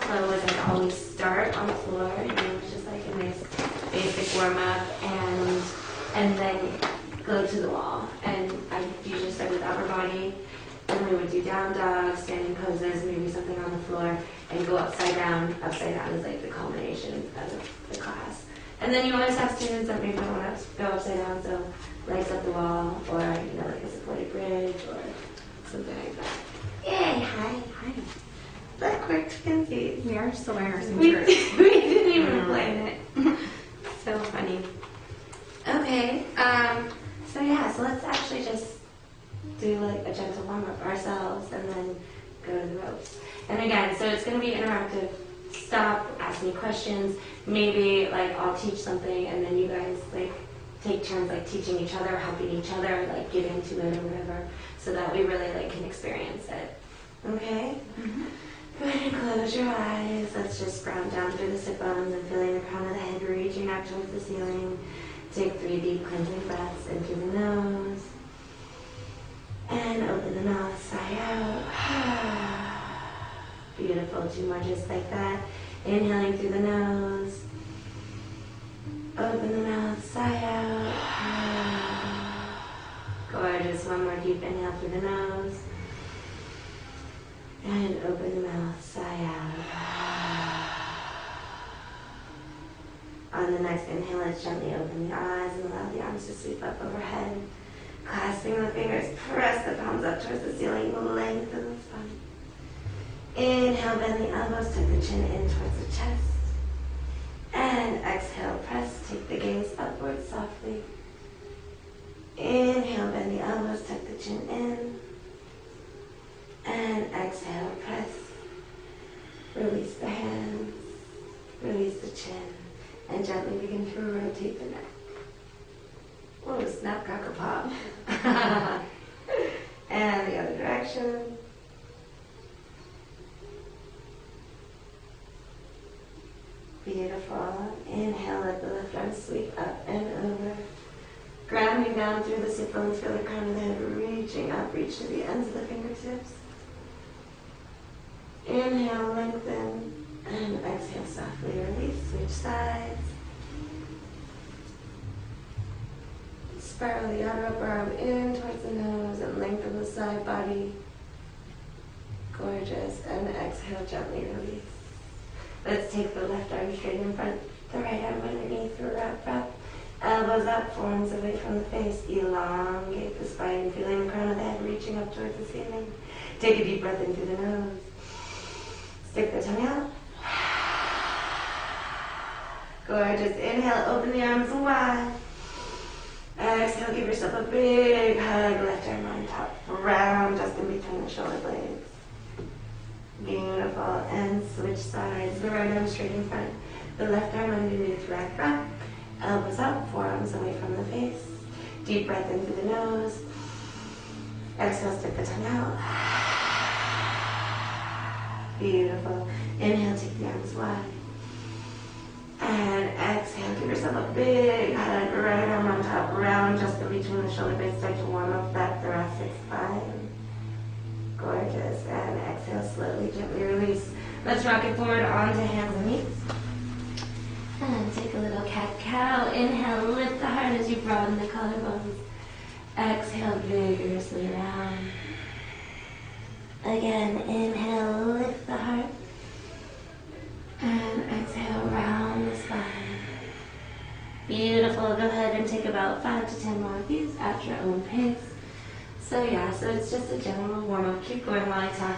flow is I always start on the floor, it's just like a nice basic warm-up, and then go to the wall. And I usually start with upper body, and we would do down dog, standing poses, maybe something on the floor, and go upside down. Upside down is like the culmination of the class. And then you always have students that maybe don't want to go upside down, so legs up the wall, or like a supported bridge, or something like that. Yay! Hi. Look, we're twinsies. We are still wearing our same We shirts. didn't even plan it. So funny. Okay. So let's actually just do like a gentle warm up ourselves, and then go to the ropes. And again, so it's going to be interactive. Stop, ask me questions. Maybe like I'll teach something, and then you guys like take turns like teaching each other, helping each other, like get into it or whatever, so that we really like can experience it. Okay? Mm-hmm. Go ahead and close your eyes. Let's just ground down through the sit bones and feeling the crown of the head reaching up towards the ceiling. Take 3 deep cleansing breaths in through the nose. And open the mouth, sigh out. Beautiful. 2 more just like that. Inhaling through the nose. Open the mouth, sigh out. Gorgeous. 1 more deep inhale through the nose. And open the mouth, sigh out. On the next inhale, let's gently open the eyes and allow the arms to sweep up overhead. Clasping the fingers, press the palms up towards the ceiling, lengthen the spine. Inhale, bend the elbows, tuck the chin in towards the chest. And exhale, press, take the gaze upward softly. Inhale, bend the elbows, tuck the chin in. And exhale, press. Release the hands, release the chin, and gently begin to rotate the neck. Whoa, snap, crackle, pop. And the other direction. Beautiful. Inhale, let the left arm sweep up and over. Grounding down through the sit bones, feel the crown of the head reaching up, reach to the ends of the fingertips. Inhale, lengthen, and exhale, softly release, switch sides. Spiral the outer upper arm in towards the nose and lengthen the side body. Gorgeous, and exhale, gently release. Let's take the left arm straight in front, the right arm underneath, wrap breath. Elbows up, forearms away from the face. Elongate the spine, feeling the crown of the head reaching up towards the ceiling. Take a deep breath in through the nose. Stick the tongue out. Gorgeous. Inhale, open the arms wide. Exhale, give yourself a big hug. Left arm on top, round just in between the shoulder blades. Beautiful. And switch sides. The right arm straight in front. The left arm underneath, rack back. Elbows up, forearms away from the face. Deep breath in through the nose. Exhale, stick the tongue out. Beautiful. Inhale, take the arms wide. And exhale, give yourself a big hug. Right arm on top, round just in between the shoulder blades. Start to warm up that thoracic spine. Gorgeous. And exhale, slowly, gently release. Let's rock it forward onto hands and knees. And take a little cat-cow. Inhale, lift the heart as you broaden the collarbones. Exhale, vigorously round. Again, inhale, lift the heart. And exhale, round the spine. Beautiful. Go ahead and take about 5 to 10 more of these at your own pace. So it's just a general warm-up. Keep going while I talk.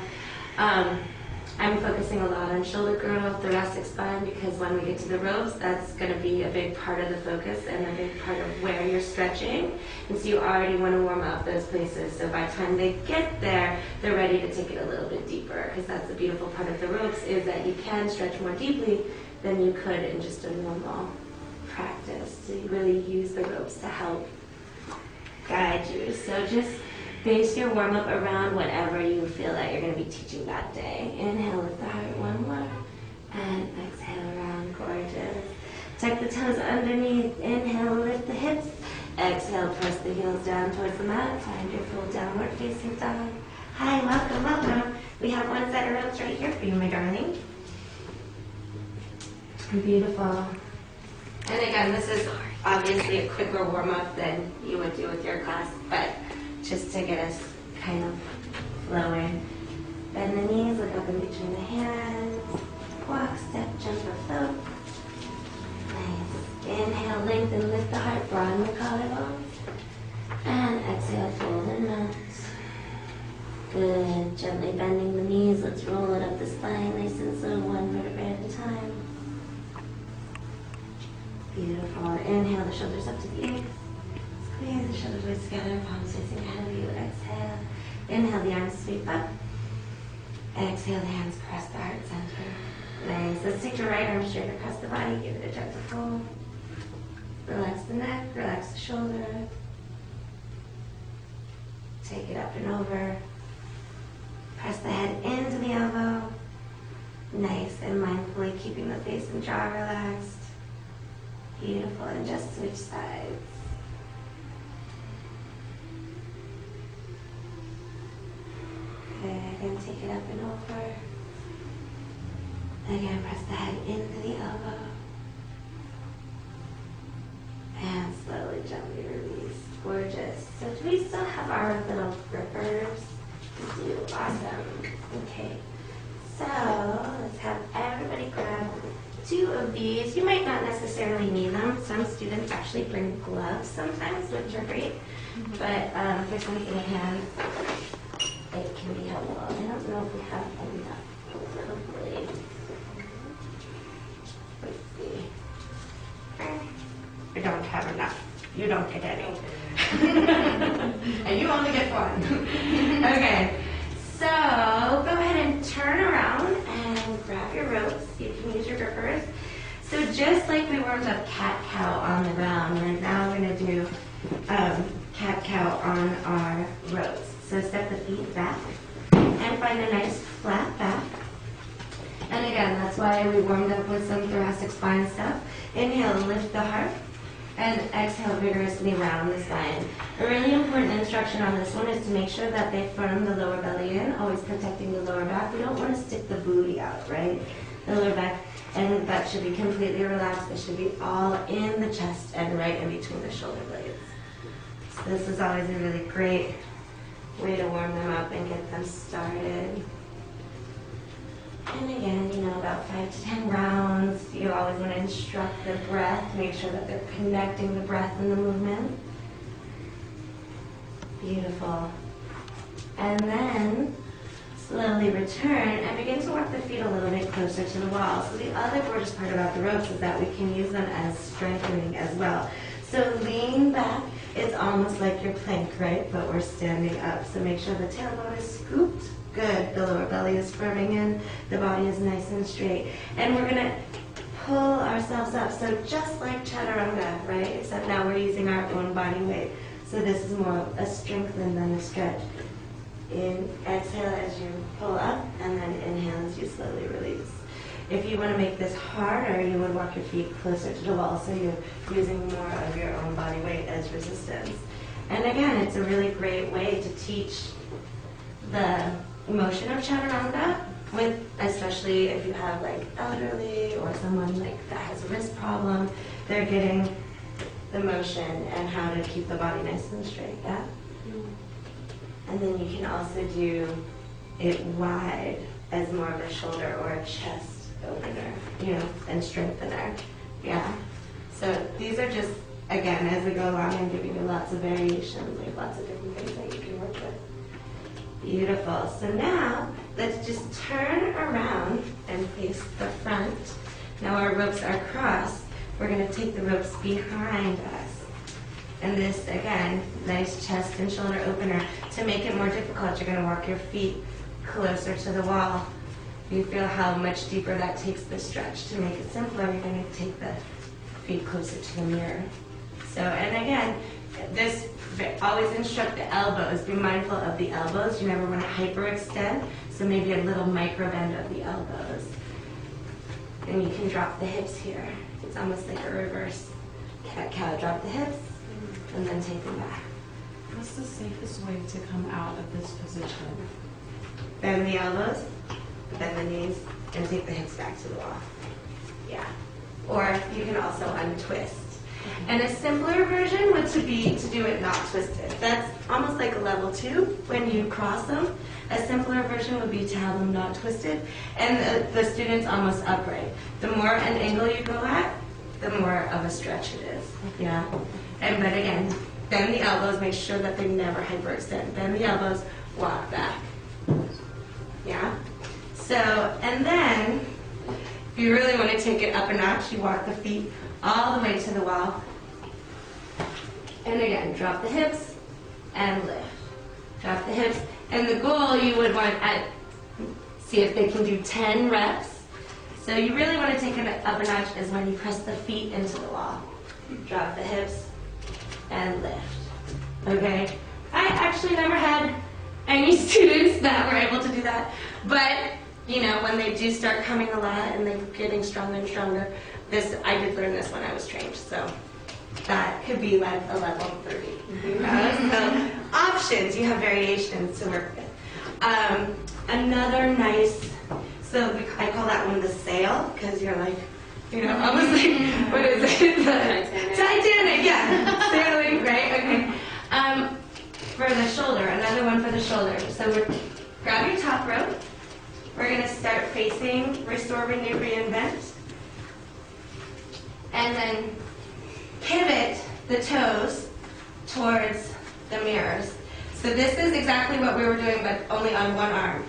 I'm focusing a lot on shoulder girdle, thoracic spine, because when we get to the ropes, that's going to be a big part of the focus and a big part of where you're stretching. And so you already want to warm up those places. So by the time they get there, they're ready to take it a little bit deeper, because that's the beautiful part of the ropes, is that you can stretch more deeply than you could in just a normal practice. So you really use the ropes to help guide you. So just base your warm-up around whatever you feel that you're going to be teaching that day. Inhale, lift the heart, 1 more. And exhale, around, gorgeous. Tuck the toes underneath. Inhale, lift the hips. Exhale, press the heels down towards the mat. Find your full downward facing dog. Hi, welcome. We have 1 set of ropes right here for you, my darling. Beautiful. And again, this is obviously a quicker warm-up than you would do with your class, but just to get us kind of flowing. Bend the knees, look up in between the hands. Walk, step, jump, or float. Nice. Inhale, lengthen, lift the heart, broaden the collarbones. And exhale, fold and melt. Good. Gently bending the knees. Let's roll it up the spine, nice and slow, one vertebrae at a time. Beautiful. Inhale, the shoulders up to the ears. Squeeze the shoulders blades together, palms facing ahead of you. Exhale. Inhale, the arms sweep up. Exhale, the hands press the heart center. Nice. Let's take your right arm straight across the body. Give it a gentle fold. Relax the neck, relax the shoulder. Take it up and over. Press the head into the elbow. Nice. And mindfully keeping the face and jaw relaxed. Beautiful. And just switch sides. Good. And take it up and over. Again, press the head into the elbow. And slowly, gently release. Gorgeous. So do we still have our little grippers? We do. Awesome. Okay. So let's have everybody grab 2 of these. You might not necessarily need them. Some students actually bring gloves sometimes, which are great. But for something in hand, it can be helpful. I don't know if we have enough. Hopefully. Let's see. We don't have enough. You don't get any. And you only get 1. Okay. So go ahead and turn around and grab your ropes. You can use your grippers. So just like we warmed up cat-cow on the ground, we're now going to do cat-cow on our ropes. So step the feet back and find a nice flat back. And again, that's why we warmed up with some thoracic spine stuff. Inhale, lift the heart. And exhale, vigorously round the spine. A really important instruction on this one is to make sure that they firm the lower belly in, always protecting the lower back. We don't want to stick the booty out, right? The lower back, and that should be completely relaxed. It should be all in the chest and right in between the shoulder blades. So this is always a really great way to warm them up and get them started. And again, you know, about 5 to 10 rounds. You always want to instruct the breath. Make sure that they're connecting the breath and the movement. Beautiful. And then slowly return and begin to walk the feet a little bit closer to the wall. So the other gorgeous part about the ropes is that we can use them as strengthening as well. So lean back. It's almost like your plank, right? But we're standing up. So make sure the tailbone is scooped. Good. The lower belly is firming in. The body is nice and straight. And we're going to pull ourselves up. So just like chaturanga, right? Except now we're using our own body weight. So this is more a strengthen than a stretch. Exhale as you pull up, and then inhale as you slowly release. If you want to make this harder, you would walk your feet closer to the wall, so you're using more of your own body weight as resistance. And again, it's a really great way to teach the motion of chaturanga, with especially if you have like elderly or someone like that has a wrist problem, they're getting the motion and how to keep the body nice and straight. Yeah. And then you can also do it wide as more of a shoulder or a chest opener, you know, and strengthener. Yeah. So these are just, again, as we go along, I'm giving you lots of variations. There's lots of different things that you can work with. Beautiful. So now, let's just turn around and face the front. Now our ropes are crossed. We're going to take the ropes behind us. And this, again, nice chest and shoulder opener. To make it more difficult, you're going to walk your feet closer to the wall. You feel how much deeper that takes the stretch. To make it simpler, you're going to take the feet closer to the mirror. So, and again, this, always instruct the elbows. Be mindful of the elbows. You never want to hyperextend, so maybe a little micro bend of the elbows. And you can drop the hips here. It's almost like a reverse cat-cow. Drop the hips, and then take them back. What's the safest way to come out of this position? Bend the elbows, bend the knees, and take the hips back to the wall. Yeah. or you can also untwist. And a simpler version would be to do it not twisted. That's almost like a level 2 when you cross them. A simpler version would be to have them not twisted, and the student's almost upright. The more an angle you go at, the more of a stretch it is. Yeah. But again, bend the elbows, make sure that they never hyperextend. Bend the elbows, walk back. Yeah? So, and then, if you really want to take it up a notch, you walk the feet all the way to the wall. And again, drop the hips and lift. Drop the hips. And the goal you would want see if they can do 10 reps. So you really want to take it up a notch is when you press the feet into the wall. Drop the hips and lift. Okay? I actually never had any students that were able to do that. But, you know, when they do start coming a lot and they're getting stronger and stronger, I did learn this when I was trained. So that could be like a level 30. So options, you have variations to work with. Another nice, so I call that one the sail, because you're like, you know, almost like, what is it? Titanic, yeah. Sailing, right? Okay. For the shoulder, another one for the shoulder. So grab your top rope. We're going to start facing Restore, Renew, Reinvent. And then pivot the toes towards the mirrors. So this is exactly what we were doing, but only on one arm.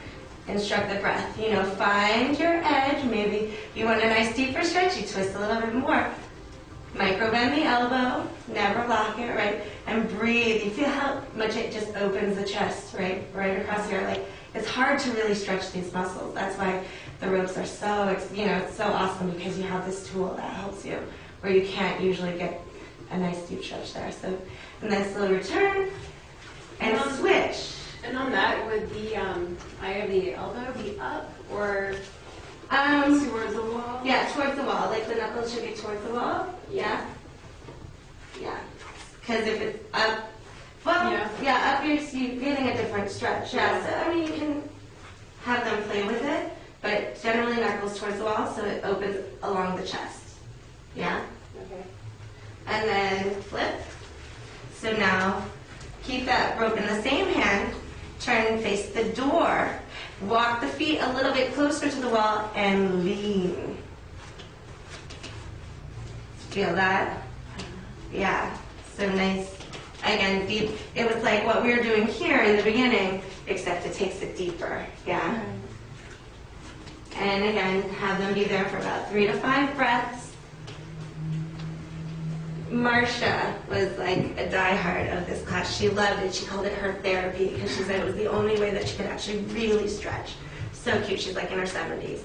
Instruct the breath. You know, find your edge. Maybe you want a nice deeper stretch, you twist a little bit more. Micro bend the elbow, never lock it, right? And breathe. You feel how much it just opens the chest, right? Right across here. Like, it's hard to really stretch these muscles. That's why the ropes are so, you know, it's so awesome, because you have this tool that helps you, where you can't usually get a nice deep stretch there. So, and then slowly return and switch. And on that, would the eye of the elbow be up or towards the wall? Yeah, towards the wall. Like the knuckles should be towards the wall. Yeah. Yeah. Because if it's up, well, yeah, up you're getting a different stretch. Yeah. So I mean, you can have them play with it, but generally knuckles towards the wall, so it opens along the chest. Yeah. Okay. And then flip. So now keep that rope in the same hand. Turn and face the door. Walk the feet a little bit closer to the wall and lean. Feel that? Yeah. So nice. Again, deep. It was like what we were doing here in the beginning, except it takes it deeper. Yeah. And again, have them be there for about 3 to 5 breaths. Marcia was like a diehard of this class. She loved it. She called it her therapy, because she said it was the only way that she could actually really stretch. So cute. She's like in her 70s.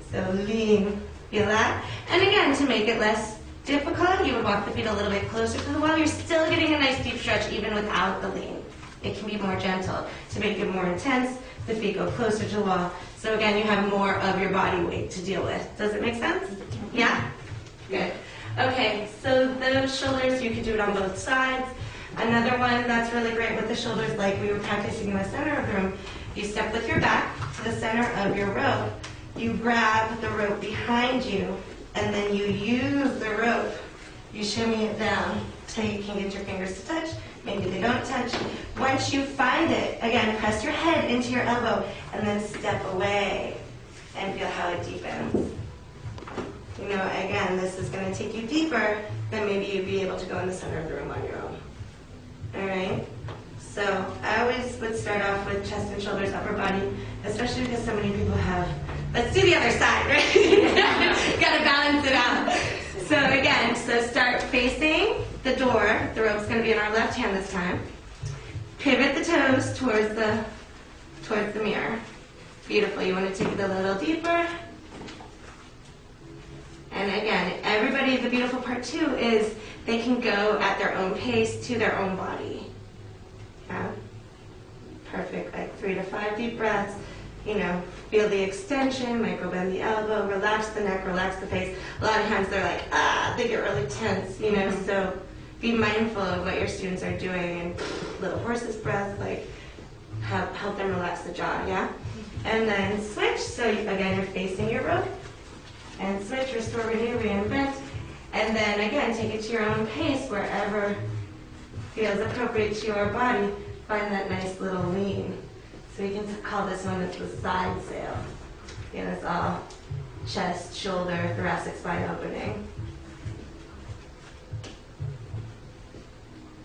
So lean. Feel that? And again, to make it less difficult, you would walk the feet a little bit closer to the wall. You're still getting a nice deep stretch even without the lean. It can be more gentle. To make it more intense, the feet go closer to the wall. So again, you have more of your body weight to deal with. Does it make sense? Yeah? Good. Okay, so those shoulders, you could do it on both sides. Another one that's really great with the shoulders, like we were practicing in the center of the room, you step with your back to the center of your rope. You grab the rope behind you, and then you use the rope. You shimmy it down till you can get your fingers to touch. Maybe they don't touch. Once you find it, again, press your head into your elbow, and then step away and feel how it deepens. You know, again, this is going to take you deeper than maybe you'd be able to go in the center of the room on your own. All right? So I always would start off with chest and shoulders, upper body, especially because so many people have, let's do the other side, right? Got to balance it out. So again, so start facing the door. The rope's going to be in our left hand this time. Pivot the toes towards the mirror. Beautiful. You want to take it a little deeper. And again, everybody, the beautiful part too is they can go at their own pace to their own body. Yeah? Perfect. Like 3 to 5 deep breaths. You know, feel the extension, micro bend the elbow, relax the neck, relax the face. A lot of times they're like, they get really tense, you know, so be mindful of what your students are doing, and little horse's breath, like help them relax the jaw, yeah? And then switch. So again, you're facing your rope. And switch, restore. restore, renew, reinvent. And then again, take it to your own pace wherever feels appropriate to your body. Find that nice little lean. So we can call this one the side sail. Again, it's all chest, shoulder, thoracic spine opening.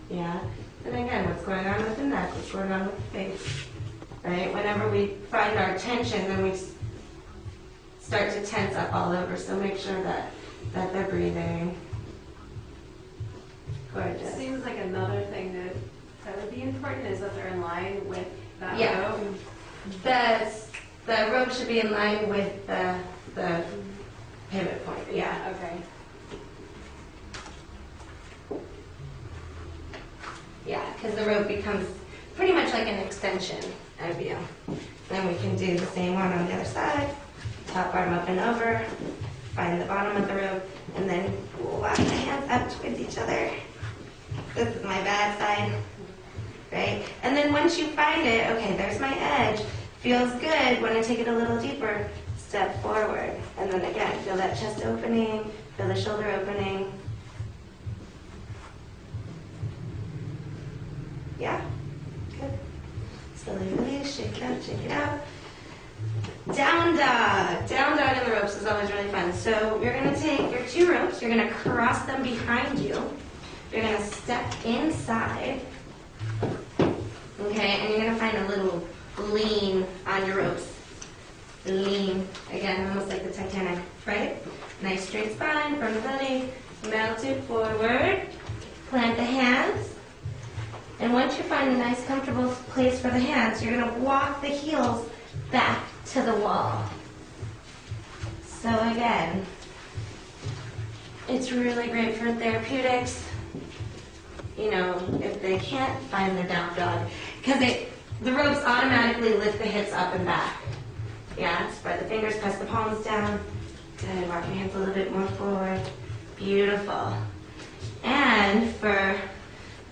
Yeah. And again, what's going on with the neck? What's going on with the face? Right? Whenever we find our tension, then we start to tense up all over. So make sure that they're breathing. Gorgeous. Seems like another thing that would be important is that they're in line with that Yeah. rope. The rope should be in line with the pivot point. Yeah. Okay. Yeah, because the rope becomes pretty much like an extension of you. Then we can do the same one on the other side. Top arm up and over. Find the bottom of the rope, and then walk the hands up towards each other. This is my bad side, right? And then once you find it, okay, there's my edge. Feels good. Want to take it a little deeper? Step forward, and then again, feel that chest opening, feel the shoulder opening. Yeah, good. Slowly release, shake it out, shake it out. Down dog. Down dog in the ropes is always really fun. So you're going to take your two ropes, you're going to cross them behind you. You're going to step inside. Okay, and you're going to find a little lean on your ropes. Lean. Again, almost like the Titanic, right? Nice straight spine, from the belly, melt it forward. Plant the hands. And once you find a nice comfortable place for the hands, you're going to walk the heels back to the wall. So again, it's really great for therapeutics. You know, if they can't find their down dog, because the ropes automatically lift the hips up and back. Yeah, spread the fingers, press the palms down. Good, walk your hands a little bit more forward. Beautiful. And for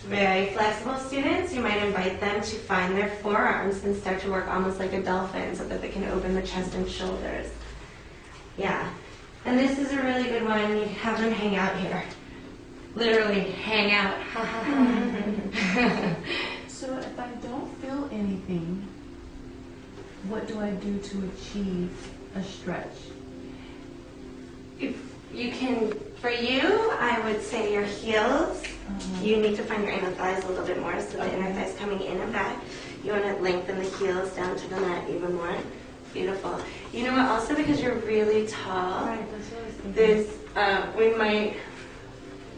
very flexible students, you might invite them to find their forearms and start to work almost like a dolphin so that they can open the chest and shoulders. Yeah. And this is a really good one. You have them hang out here. Literally hang out. So if I don't feel anything, what do I do to achieve a stretch? If you can, for you, I would say your heels. You need to find your inner thighs a little bit more, so the inner thighs coming in and back. You want to lengthen the heels down to the mat even more. Beautiful. You know what? Also, because you're really tall, Right, that's what I was thinking. this we might.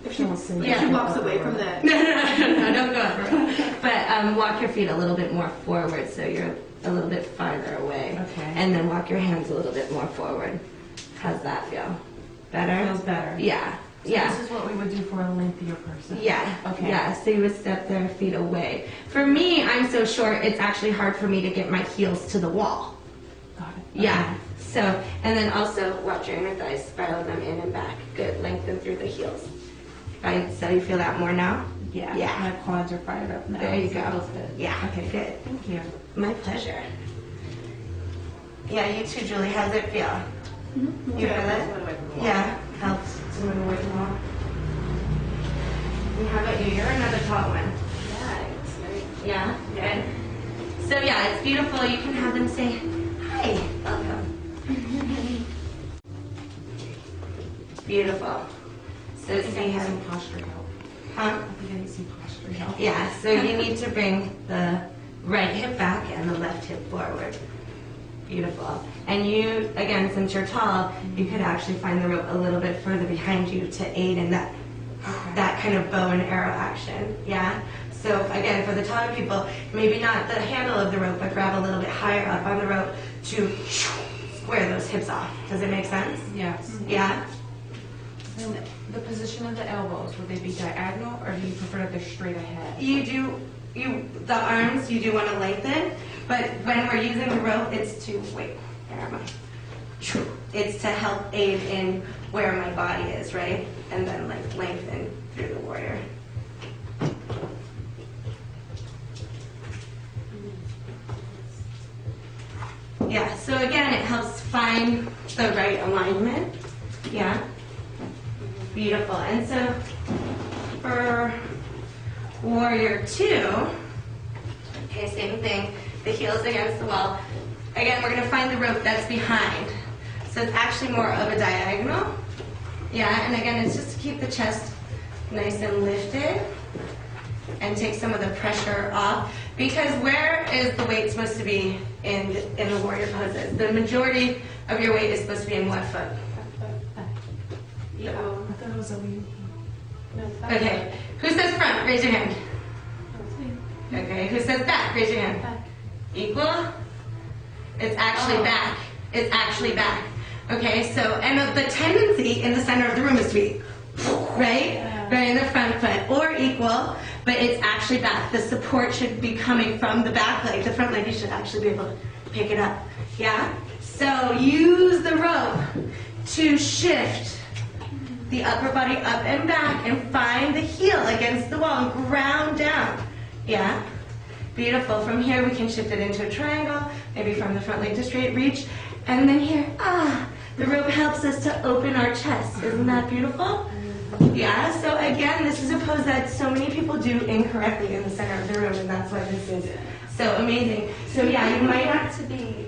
If she wants to. Yeah. She walks away from the. No, don't go over. But walk your feet a little bit more forward, so you're a little bit farther away. Okay. And then walk your hands a little bit more forward. How's that feel? Better? Feels better. Yeah. So Yeah. this is what we would do for a lengthier person. Yeah. Okay. Yeah. So you would step their feet away. For me, I'm so short, it's actually hard for me to get my heels to the wall. Got it. Yeah. So, and then also watch your inner thighs, spiral them in and back. Good. Lengthen through the heels. Fine. So you feel that more now? Yeah. Yeah. My quads are fired up now. There you so it go. feels good. Yeah. Okay. Good. Thank you. My pleasure. Yeah, you too, Julie. How's it feel? You feel it? Yeah. Helps to move away from the wall. And how about you? You're another tall one. Yeah, it's great. Yeah, good. So yeah, it's beautiful. You can have them say, hi, welcome. Beautiful. So I think I see need how, some posture help. huh? I think I need some posture help. Yeah, so you need to bring the right hip back and the left hip forward. Beautiful. And you, again, since you're tall, you could actually find the rope a little bit further behind you to aid in that that kind of bow and arrow action. Yeah? So again, for the taller people, maybe not the handle of the rope, but grab a little bit higher up on the rope to square those hips off. Does it make sense? Yes. Yeah? And the position of the elbows, would they be diagonal or do you prefer that they're straight ahead? The arms, you do want to lengthen, but when we're using the rope, it's to, wait, where am I? It's to help aid in where my body is, right? And then like lengthen through the warrior. Yeah, so again, it helps find the right alignment. Yeah? Beautiful. And so for warrior 2, okay, same thing. The heels against the wall. Again, we're going to find the rope that's behind. So it's actually more of a diagonal. Yeah, and again, it's just to keep the chest nice and lifted and take some of the pressure off. Because where is the weight supposed to be in the warrior poses? The majority of your weight is supposed to be in what foot? I thought it was over here. Okay. Who says front? Raise your hand. Okay. Who says back? Raise your hand. Equal? It's actually back. It's actually back. Okay, so, and the tendency in the center of the room is to be, right? Right in the front foot, or equal, but it's actually back. The support should be coming from the back leg. The front leg, you should actually be able to pick it up. Yeah? So use the rope to shift the upper body up and back and find the heel against the wall and ground down. Yeah? Beautiful. From here, we can shift it into a triangle, maybe from the front leg to straight reach. And then here, the rope helps us to open our chest. Isn't that beautiful? Yeah, so again, this is a pose that so many people do incorrectly in the center of the room, and that's why this is so amazing. So yeah, you might have to be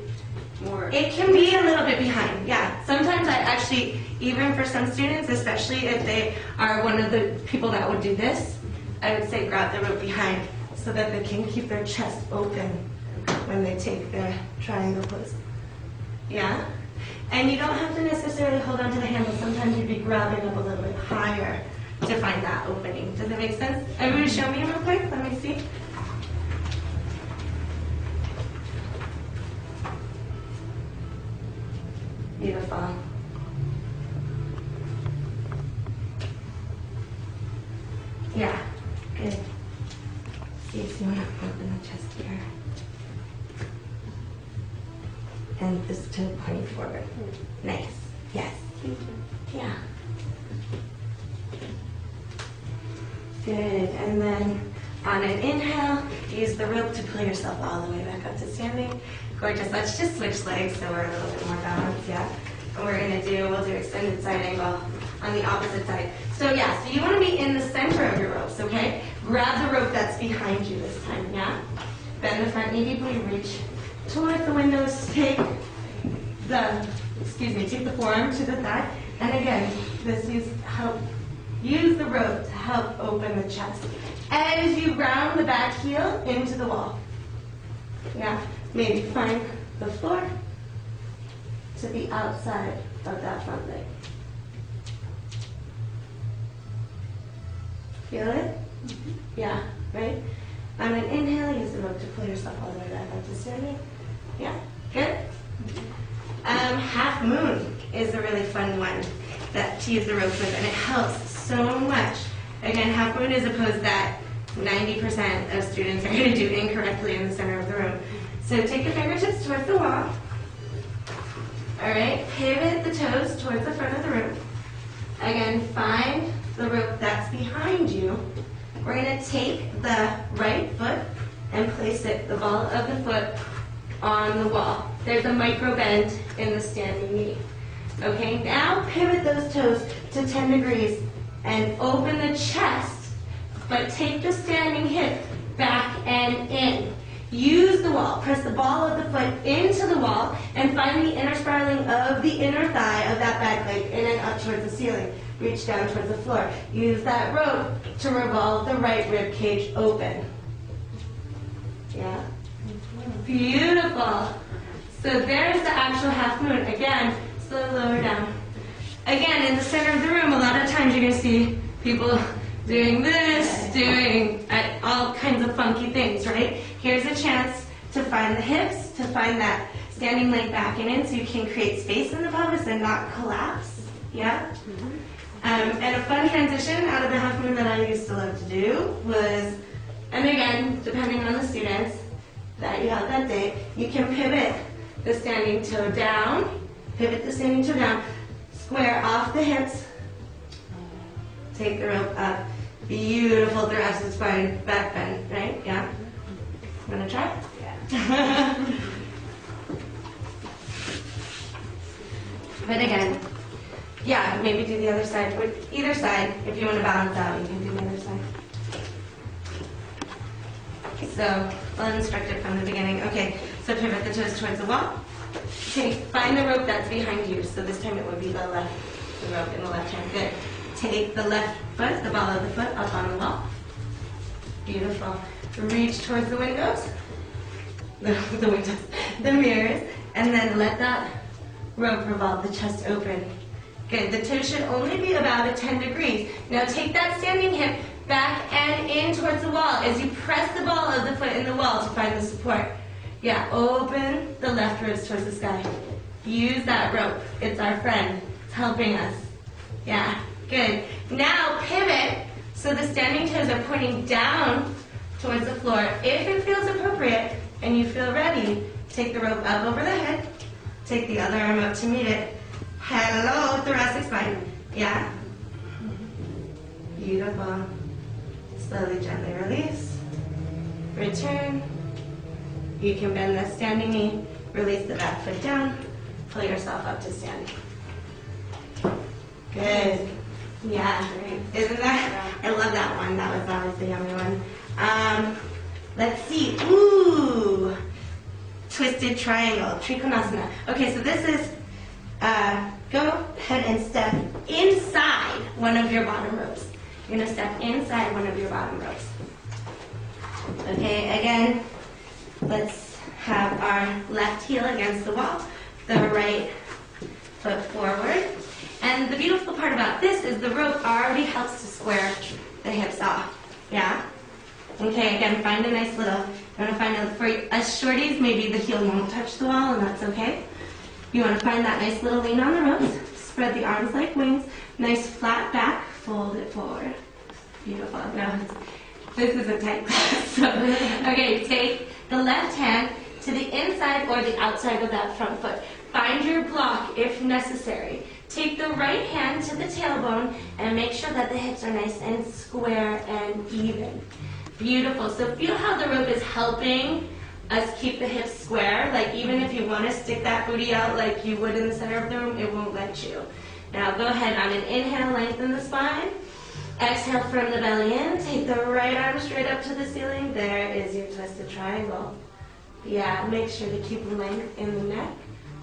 more. It can be a little bit behind, yeah. Sometimes I actually, even for some students, especially if they are one of the people that would do this, I would say grab the rope behind so that they can keep their chest open when they take their triangle pose. Yeah? And you don't have to necessarily hold on to the handle. Sometimes you'd be grabbing up a little bit higher to find that opening. Does that make sense? Everybody show me real quick. Let me see. Beautiful. Yeah, good. See, so you want to open the chest here. And this toe pointing forward. Nice. Yes. Yeah. Good. And then on an inhale, use the rope to pull yourself all the way back up to standing. Gorgeous. Let's just switch legs so we're a little bit more balanced. Yeah. And we'll do extended side angle on the opposite side. So yeah, so you want to be in the center of your ropes, okay? Grab the rope that's behind you this time, yeah? Bend the front knee deeply, reach towards the windows, take the forearm to the thigh, and again, use the rope to help open the chest. As you round the back heel into the wall. Yeah, maybe find the floor to the outside of that front leg. Feel it? Yeah, right? On an inhale, use the rope to pull yourself all the way back up to standing. Yeah, good? Half moon is a really fun one to use the rope with, and it helps so much. Again, half moon is a pose that 90% of students are going to do incorrectly in the center of the room. So take the fingertips towards the wall. All right, pivot the toes towards the front of the room. Again, find the rope that's behind you. We're going to take the right foot and place it, the ball of the foot, on the wall. There's a micro bend in the standing knee. Okay, now pivot those toes to 10 degrees and open the chest, but take the standing hip back and in. Use the wall. Press the ball of the foot into the wall and find the inner spiraling of the inner thigh of that back leg in and up towards the ceiling. Reach down towards the floor. Use that rope to revolve the right rib cage open. Yeah? Beautiful. So there's the actual half moon. Again, slowly lower down. Again, in the center of the room, a lot of times you're going to see people doing this, doing all kinds of funky things, right? Here's a chance to find the hips, to find that standing leg back and in so you can create space in the pelvis and not collapse. Yeah? And a fun transition out of the half moon that I used to love to do was, and again, depending on the students that you have that day, you can pivot the standing toe down, square off the hips, take the rope up. Beautiful thoracic spine, back bend, right? Yeah? Wanna try? Yeah. But again, Yeah, maybe do the other side. With either side, if you want to balance out, you can do the other side. So we'll instruct it from the beginning. Okay, so pivot the toes towards the wall. Okay, find the rope that's behind you. So this time it would be the rope in the left hand. Good. Take the left foot, the ball of the foot, up on the wall. Beautiful. Reach towards the windows, the mirrors, and then let that rope revolve the chest open. Good. The toe should only be about a 10 degrees. Now take that standing hip back and in towards the wall as you press the ball of the foot in the wall to find the support. Yeah, open the left ribs towards the sky. Use that rope. It's our friend. It's helping us. Yeah, good. Now pivot so the standing toes are pointing down towards the floor. If it feels appropriate and you feel ready, take the rope up over the head. Take the other arm up to meet it. Hello, thoracic spine. Yeah. Beautiful. Slowly, gently release. Return. You can bend the standing knee. Release the back foot down. Pull yourself up to standing. Good. Yeah. Isn't that? I love that one. That was always the yummy one. Let's see. Ooh. Twisted triangle. Trikonasana. Okay, so this is, go ahead and step inside one of your bottom ropes. You're going to step inside one of your bottom ropes. Okay, again, let's have our left heel against the wall, the right foot forward. And the beautiful part about this is the rope already helps to square the hips off. Yeah? Okay, again, find a nice little, you want to find for us shorties, maybe the heel won't touch the wall, and that's okay. You want to find that nice little lean on the ropes, spread the arms like wings, nice flat back, fold it forward. Beautiful. Now, this is a tight class. So, okay, take the left hand to the inside or the outside of that front foot. Find your block if necessary. Take the right hand to the tailbone and make sure that the hips are nice and square and even. Beautiful. So feel how the rope is helping us keep the hips square. Like even if you want to stick that booty out like you would in the center of the room, it won't let you. Now go ahead on an inhale, lengthen the spine. Exhale from the belly in. Take the right arm straight up to the ceiling. There is your twisted triangle. Yeah, make sure to keep length in the neck.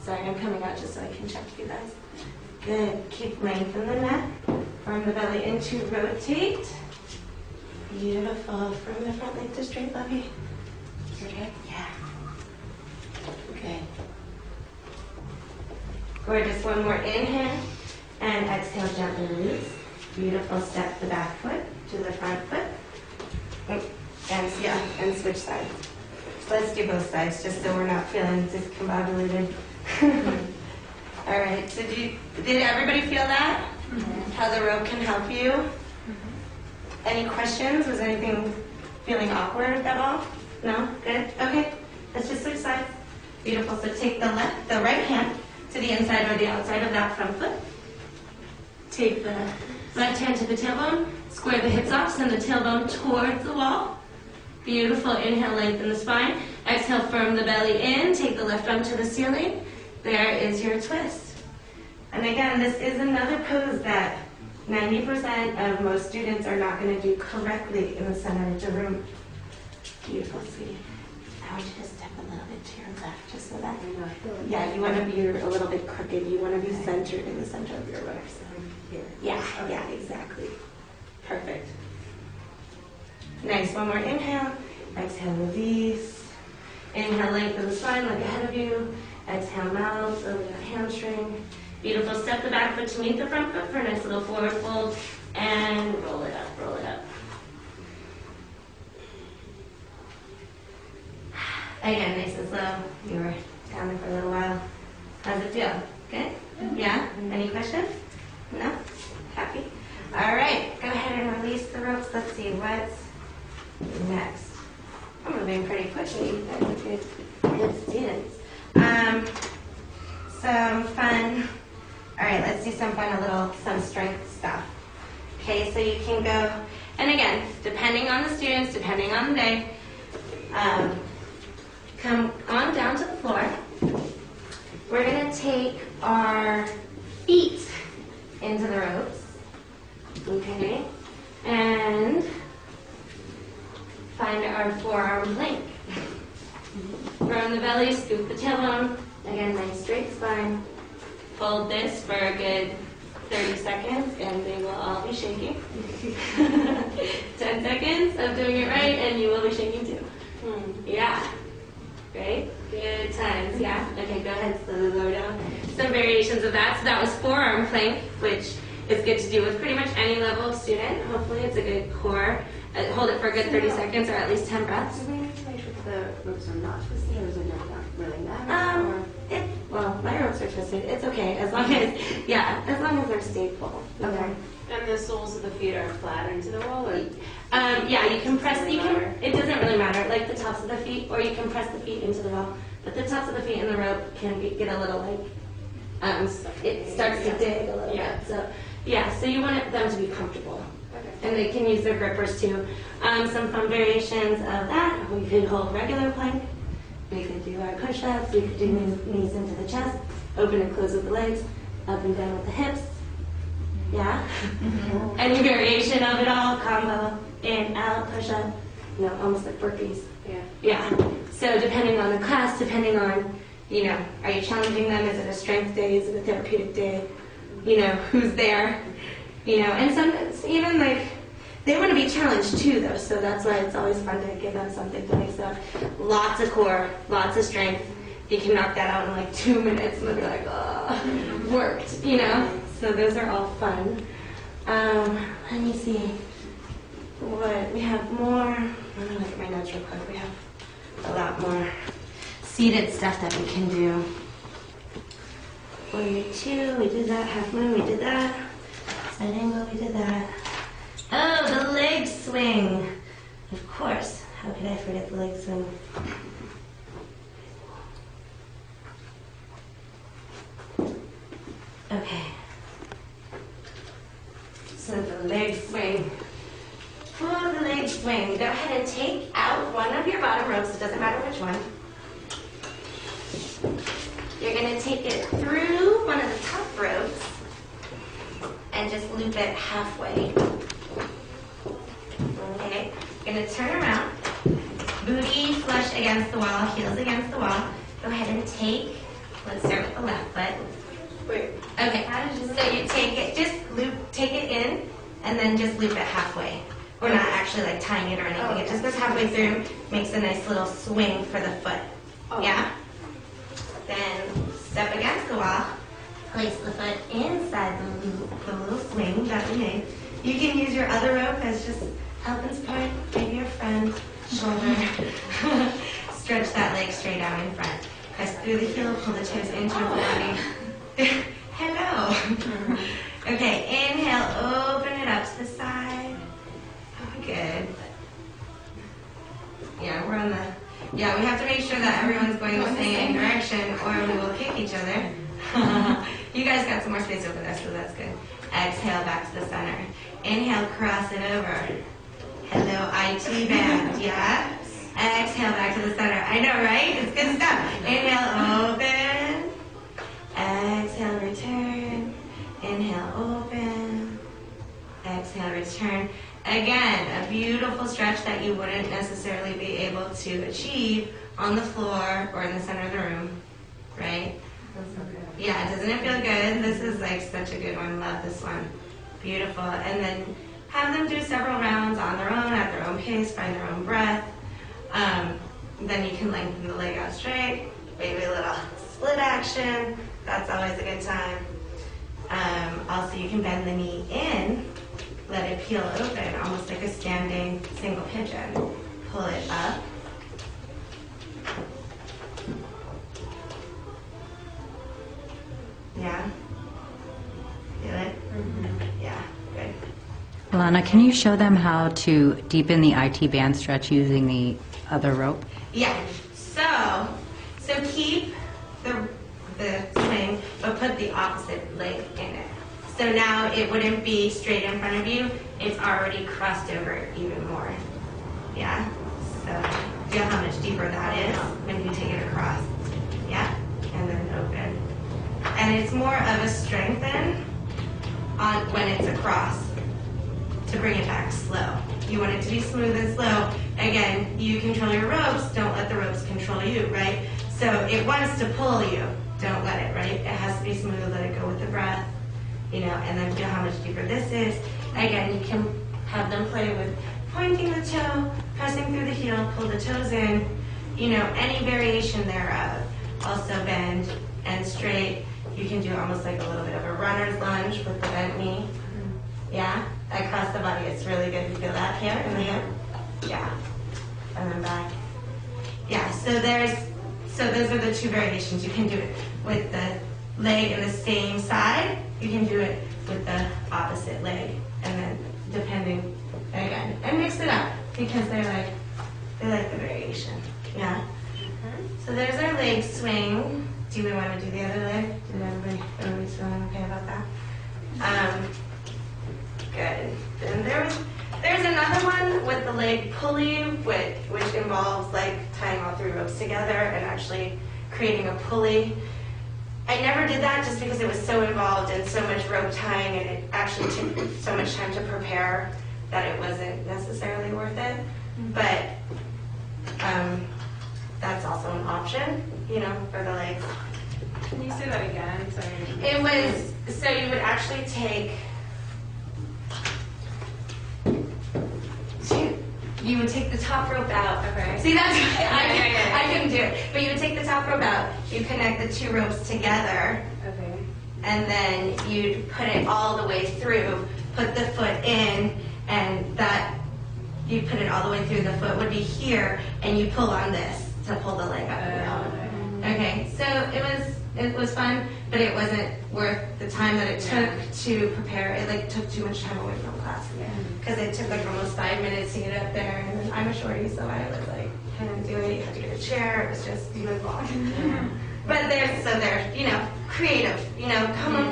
Sorry, I'm coming out just so I can check you guys. Good. Keep length in the neck. From the belly in to rotate. Beautiful. From the front leg to straight lovey. Okay? Yeah. Good. Gorgeous. One more inhale. And exhale, gently release. Beautiful. Step the back foot to the front foot. And switch sides. So let's do both sides just so we're not feeling discombobulated. All right. So did everybody feel that? Mm-hmm. How the rope can help you? Mm-hmm. Any questions? Was anything feeling awkward at all? No? Good? Okay. Let's just switch sides. Beautiful. So take the right hand to the inside or the outside of that front foot. Take the left hand to the tailbone. Square the hips off. Send the tailbone towards the wall. Beautiful. Inhale, lengthen the spine. Exhale, firm the belly in. Take the left arm to the ceiling. There is your twist. And again, this is another pose that 90% of most students are not going to do correctly in the center of the room. Beautiful, sweetie. I want you to step a little bit to your left, just so that yeah, you want to be a little bit crooked. You want to be centered in the center of your ropes. Yeah, yeah, exactly. Perfect. Nice. One more inhale. Exhale, release. Inhale, lengthen the spine, look ahead of you. Exhale, melt, over that hamstring. Beautiful. Step the back foot to meet the front foot for a nice little forward fold. And roll it up, roll it up. Again, nice and slow. You were down there for a little while. How's it feel? Good? Yeah? Any questions? No? Happy? All right. Go ahead and release the ropes. Let's see what's next. I'm moving pretty quickly. You guys are good students. Some fun. All right, let's do some fun, some strength stuff. Okay, so you can go, and again, depending on the students, depending on the day, come on down to the floor. We're going to take our feet into the ropes. Okay. And find our forearm plank. From the belly, scoop the tailbone. Again, nice straight spine. Hold this for a good 30 seconds, and they will all be shaking. 10 seconds of doing it right, and you will be shaking too. Yeah. Great. Good times. Yeah. Okay, go ahead. Slowly lower down. Some variations of that. So that was forearm plank, which is good to do with pretty much any level of student. Hopefully it's a good core. Hold it for a good 30 seconds or at least 10 breaths. Do we need to make sure that the ropes are not twisted, or is it not really matter? Well, my ropes are twisted. It's okay as long as, as long as they're stable. Okay. And the soles of the feet are flat into the wall, or? Yeah, you can press, it doesn't really matter, like the tops of the feet, or you can press the feet into the wall. But the tops of the feet in the rope can get a little it starts to dig a little bit. So, so you want them to be comfortable. Okay. And they can use their grippers too. Some fun variations of that, we could hold regular plank. We could do our push-ups. We could do knees into the chest, open and close with the legs, up and down with the hips. Yeah? Any variation of it all, combo, in, out, push-up, almost like burpees. Yeah. So depending on the class, depending on, are you challenging them? Is it a strength day? Is it a therapeutic day? Who's there? And sometimes even they want to be challenged too, though, so that's why it's always fun to give them something to mix up. Lots of core, lots of strength. You can knock that out in 2 minutes, and they'll be like, oh, worked, So those are all fun. Let me see what we have more. Let me look at my notes real quick. We have a lot more seated stuff that we can do. Warrior 2, we did that. Half moon, we did that. Side angle, we did that. Oh, the leg swing. Of course. How could I forget the leg swing? Okay. So the leg swing. For the leg swing, go ahead and take out one of your bottom ropes. It doesn't matter which one. You're going to take it through one of the top ropes and just loop it halfway. Okay, you're going to turn around, booty flush against the wall, heels against the wall. Go ahead and let's start with the left foot. Wait. Okay, so you take it in, and then just loop it halfway. We're not actually tying it or anything. It just goes halfway through, makes a nice little swing for the foot. Yeah? Then step against the wall, place the foot inside the little swing that we made. You can use your other rope as just help and support, maybe your friend, shoulder. Stretch that leg straight out in front. Press through the heel, pull the toes into the body. Hello. Okay, inhale, open it up to the side. Good. Yeah, we have to make sure that everyone's going the same direction or we will kick each other. You guys got some more space over there, so that's good. Exhale back to the center. Inhale, cross it over. Hello, IT band, yeah? Exhale back to the center. I know, right? It's good stuff. Inhale, open. Exhale, return. Inhale, open. Exhale, return. Again, a beautiful stretch that you wouldn't necessarily be able to achieve on the floor or in the center of the room, right? Yeah, doesn't it feel good? This is such a good one. Love this one. Beautiful. And then have them do several rounds on their own, at their own pace, find their own breath. Then you can lengthen the leg out straight. Maybe a little split action. That's always a good time. Also, you can bend the knee in. Let it peel open, almost like a standing single pigeon. Pull it up. Yeah? Feel it? Yeah, good. Alana, can you show them how to deepen the IT band stretch using the other rope? Yeah. So keep the swing, but put the opposite leg in it. So now it wouldn't be straight in front of you. It's already crossed over even more. Yeah? So feel how much deeper that is when you take it across. Yeah? And then open. And it's more of a strengthen across to bring it back slow. You want it to be smooth and slow. Again, you control your ropes, don't let the ropes control you, right? So it wants to pull you, don't let it, right? It has to be smooth, let it go with the breath, you know, and then feel how much deeper this is. Again, you can have them play with pointing the toe, pressing through the heel, pull the toes in, you know, any variation thereof. Also bend and straight. You can do almost like a little bit of a runner's lunge with the bent knee. Yeah, across the body, it's really good. You feel that here in the hip? Yeah, and then back. Yeah, so those are the two variations. You can do it with the leg in the same side. You can do it with the opposite leg, and then depending, again, and mix it up because they like the variation. Yeah. So there's our leg swing. Do we want to do the other leg? Did everybody's feeling okay about that? Good. Then there's another one with the leg pulley, which involves like tying all three ropes together and actually creating a pulley. I never did that just because it was so involved in so much rope tying, and it actually took so much time to prepare that it wasn't necessarily worth it. But that's also an option, you know, for the legs. Can you say that again? Sorry. It was, so you would actually take, you would take the top rope out. Okay. See, that's, Yeah. I couldn't do it. But you would take the top rope out, you connect the two ropes together, Okay. and then you'd put it all the way through, put the foot in, and that, you put it all the way through, the foot would be here, and you pull on this to pull the leg up and down. Okay, so it was fun, but it wasn't worth the time that it took to prepare. It like took too much time away from class. Because it took like almost 5 minutes to get up there, and then I'm a shorty, so I was like, couldn't do it. You had to get a chair. It was just too long. But they're, you know, creative. You know,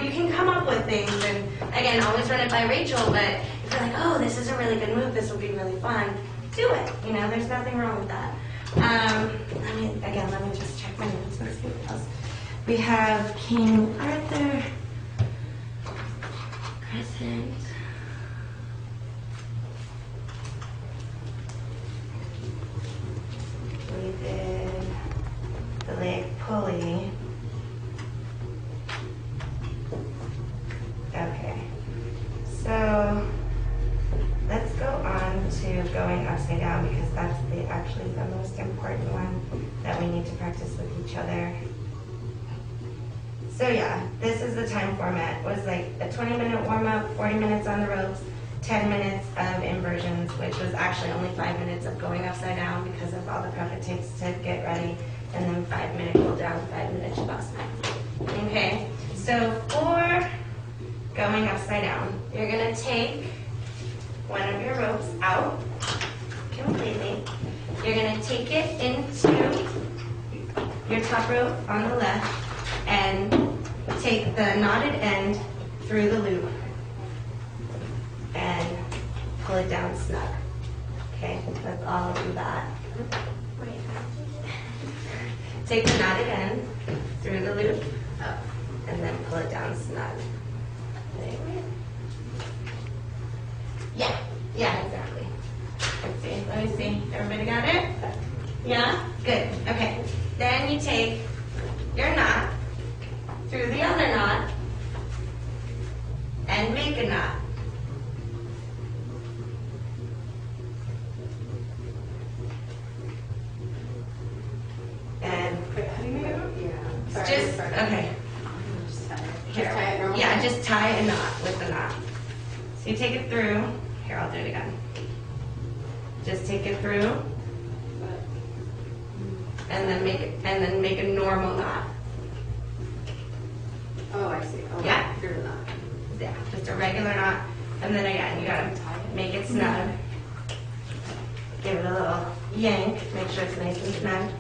you can come up with things, and again, always run it by Rachel. But if you're like, oh, this is a really good move, this would be really fun, do it. You know, there's nothing wrong with that. Let me just check my notes and see what else. We have King Arthur, Crescent. We did the leg pulley. Okay, so let's go on to going upside down because that's actually the most important one that we need to practice with each other. So yeah, this is the time format. It was like a 20-minute warm-up, 40 minutes on the ropes, 10 minutes of inversions, which was actually only 5 minutes of going upside down because of all the prep it takes to get ready, and then 5-minute cool down, 5-minute shavasana. Okay, so for going upside down, you're gonna take one of your ropes out completely. You're gonna take it into your top rope on the left and take the knotted end through the loop and pull it down snug. Okay, let's all do that. Take the knotted end through the loop and then pull it down snug. Yeah, exactly. Let's see, let me see. Everybody got it? Yeah? Good, okay. Then you take your knot through the other knot and make a knot. And How do you make it? Yeah. Sorry, just, sorry. okay. Just tie it. Here. Just tie it normally? Yeah, just tie a knot with the knot. So you take it through. Here, I'll do it again. Just take it through, and then make a normal knot. Oh, I see. Oh, Yeah. Through the knot. Yeah, just a regular knot, and then again, you gotta make it snug. Give it a little yank, make sure it's nice and snug.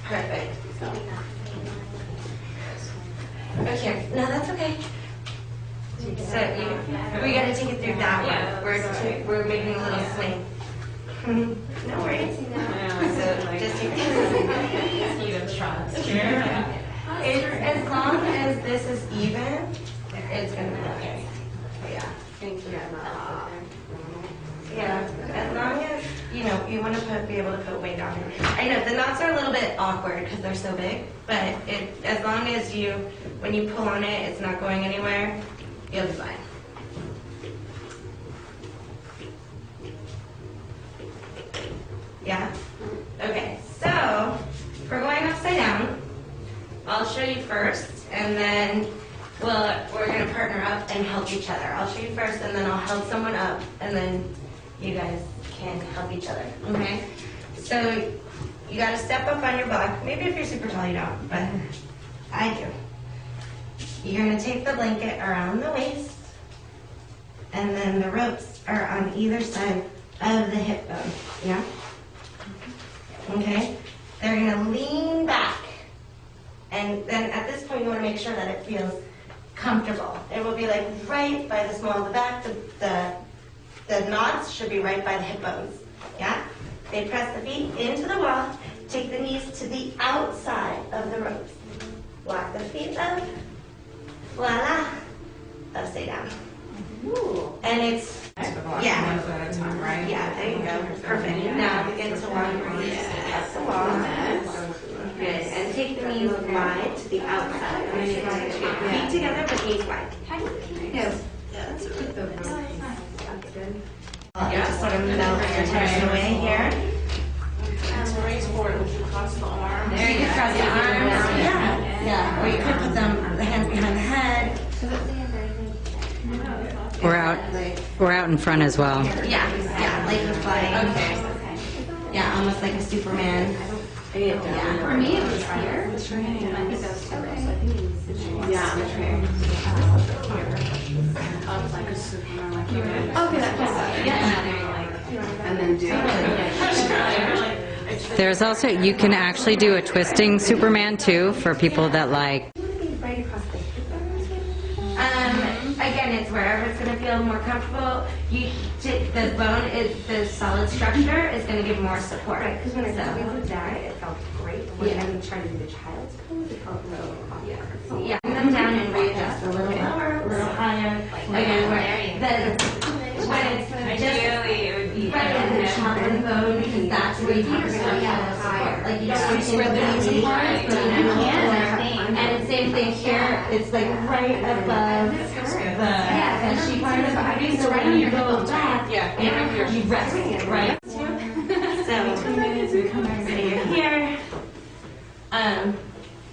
Perfect. Okay, no, that's okay. So we gotta take it through that Yeah, one. We're making a little swing. No worries. So just take it. As long as this is even, it's gonna be okay. Yeah. Thank you. Yeah, as long as, you know, you want to be able to put weight on it. I know, the knots are a little bit awkward because they're so big, but as long as when you pull on it, it's not going anywhere, you'll be fine. Yeah? Okay, so we're going upside down. I'll show you first, and then we're going to partner up and help each other. I'll show you first, and then I'll help someone up, and then you guys can help each other, okay? So you got to step up on your block. Maybe if you're super tall, you don't, but I do. You're going to take the blanket around the waist, and then the ropes are on either side of the hip bone, yeah? Okay? They're going to lean back, and then at this point you want to make sure that it feels comfortable. It will be like right by the small of the back. The knots should be right by the hip bones. Yeah? They press the feet into the wall. Take the knees to the outside of the ropes. Walk the feet up. Voila. Upside down. Ooh. And it's, yeah. One foot at a time, right? Yeah, there you go. Perfect. Now begin to walk your knees up the wall. Good. And take the knees wide to the outside. And then you're going to get feet together, but knees wide. Yes. Yeah, that's really good. Yeah, sort of melt your tension away here. To raise forward, would you cross the arm? There you go. Cross the arms. Yeah. Yeah. Or you could put the hands behind the head. Or out in front as well. Yeah. Yeah. Like you're flying. Okay. Yeah, almost like a Superman. Yeah. For me, it was here. I think that was too low, so I think it was yeah, on the tray. Up like a Superman, like you did. Okay, that's Yeah. And then do it. There's also, you can actually do a twisting Superman too for people that like. Again, it's wherever it's going to feel more comfortable. The bone the solid structure is going to give more support. Right, because when I did that, it felt great. When I'm trying to do the child's pose, it felt a little awkward. Yeah, bring them down and readjust a little lower, a little higher. Again, when it's Ideally, it would be right in the child's bone, because that's where you can get support. Like you don't want to spread the knees apart, but you can. And same thing here. It's like right above the she part of the body. So when you go back, you rest, right? So you're here.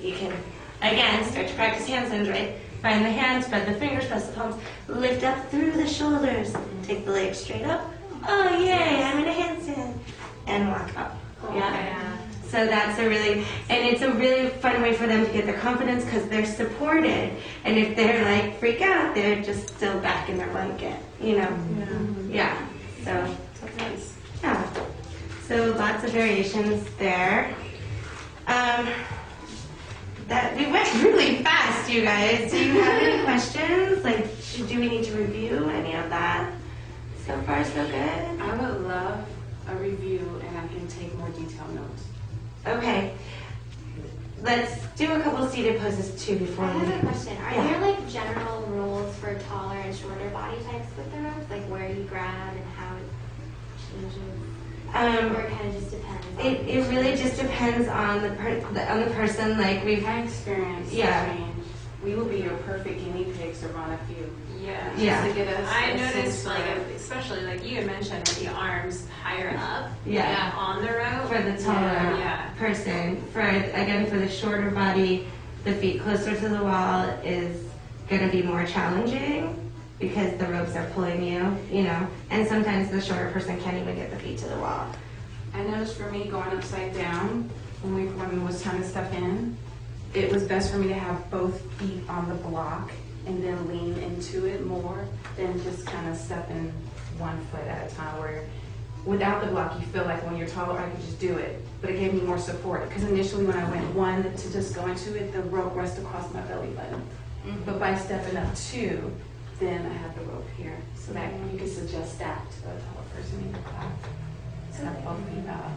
You can again start to practice handstands, right? Find the hands, spread the fingers, press the palms, lift up through the shoulders. Take the legs straight up. Oh yay! I'm in a handstand, and walk up. Yeah. So that's it's a really fun way for them to get their confidence because they're supported. And if they're like freak out, they're just still back in their blanket, you know? Yeah. So, yeah. So lots of variations there. That we went really fast, you guys. Do you have any questions? Like, do we need to review any of that? So far, so good. I would love a review, and I can take more detailed notes. Okay. Let's do a couple seated poses too before I we. have a question. Are there like general rules for taller and shorter body types with the ropes? Like where you grab and how it changes? Or it kind of just depends? It really just depends on the person. Like My experience Yeah. changed. We will be your perfect guinea pigs to run a few. Yeah. Yeah. To get us I a noticed, sense like, for- especially like you had mentioned, with the arms higher up Yeah. on the rope. For the taller Yeah. person. For the shorter body, the feet closer to the wall is going to be more challenging because the ropes are pulling you, you know. And sometimes the shorter person can't even get the feet to the wall. I noticed for me going upside down when I was trying to step in, it was best for me to have both feet on the block and then lean into it more than just kind of stepping one foot at a time where without the block you feel like when you're taller I can just do it, but it gave me more support because initially when I went one to just go into it, the rope rested across my belly button. But by stepping up two, then I have the rope here so that you can suggest that to a taller person in your class. Step both feet up.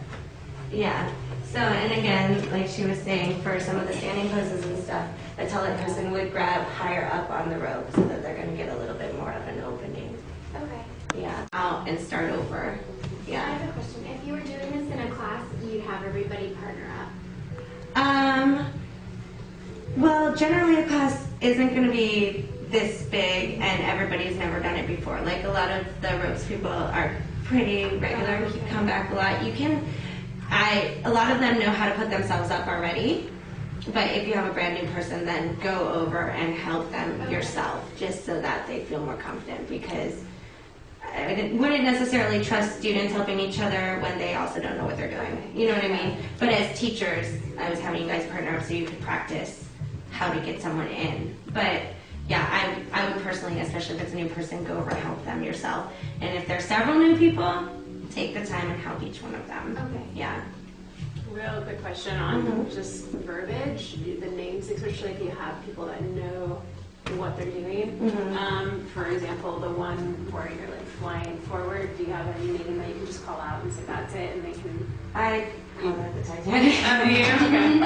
Yeah. So, and again, like she was saying, for some of the standing poses and stuff, a taller person would grab higher up on the rope so that they're going to get a little bit more of an opening. Okay. Yeah. Out and start over. I Yeah. have a question. If you were doing this in a class, you'd have everybody partner up. Well, generally a class isn't going to be this big and everybody's never done it before. Like a lot of the ropes people are pretty regular, come back a lot. A lot of them know how to put themselves up already, but if you have a brand new person, then go over and help them yourself, just so that they feel more confident, because I wouldn't necessarily trust students helping each other when they also don't know what they're doing. You know what I mean? But as teachers, I was having you guys partner up so you could practice how to get someone in. But yeah, I would personally, especially if it's a new person, go over and help them yourself. And if there's several new people, take the time and help each one of them. Okay. Yeah. Real quick question on just verbiage, the names, especially if you have people that know what they're doing. For example, the one where you're like flying forward, do you have any name that you can just call out and say that's it, and they can? I call that the Titanic. Oh, do you? Okay.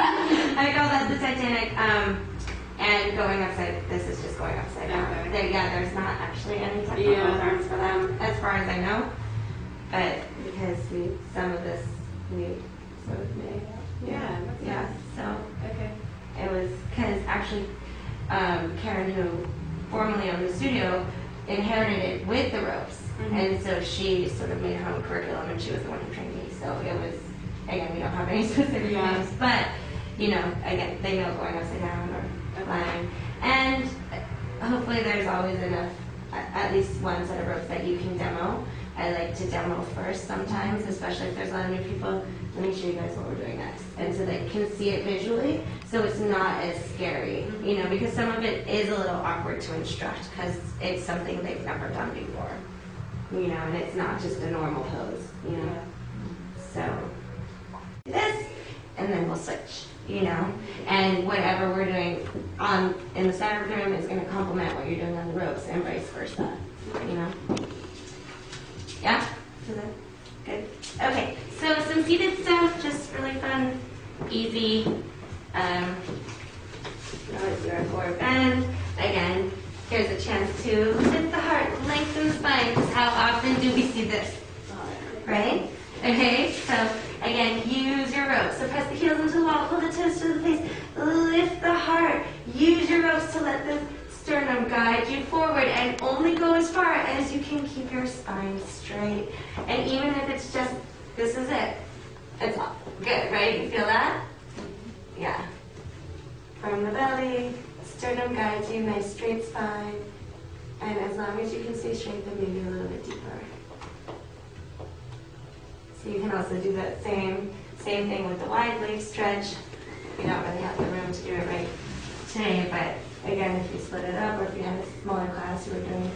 I call that the Titanic. And going upside, this is just going upside down. Okay. There's not actually any technical terms for them, as far as I know. But because some of this we sort of made. Yeah. That's Yeah. nice. So Okay. it was because actually Karen, who formerly owned the studio, inherited it with the ropes, and so she sort of made her own curriculum, and she was the one who trained me. So it was, again, we don't have any specific names, but again, they know going upside down or flying, and hopefully there's always enough, at least one set of ropes that you can demo. I like to demo first sometimes, especially if there's a lot of new people. Let me show you guys what we're doing next. And so they can see it visually, so it's not as scary, because some of it is a little awkward to instruct because it's something they've never done before, and it's not just a normal pose, So this, and then we'll switch, and whatever we're doing in the side of the room is going to complement what you're doing on the ropes and vice versa, Yeah? Is that good? Okay, so some seated stuff, just really fun, easy. Let's do our forward bend. Again, here's a chance to lift the heart, lengthen the spine, because how often do we see this? Right? Okay, so again, use your ropes. So press the heels into the wall, pull the toes to the face, lift the heart. Use your ropes to let the sternum guide you forward, and only go as far as you can keep your spine straight. And even if it's just, this is it. It's good, right? You feel that? Yeah. From the belly, sternum guides you, nice straight spine. And as long as you can stay straight, then maybe a little bit deeper. So you can also do that same thing with the wide leg stretch. You don't really have the room to do it right today, but again, if you split it up, or if you had a smaller class, you were doing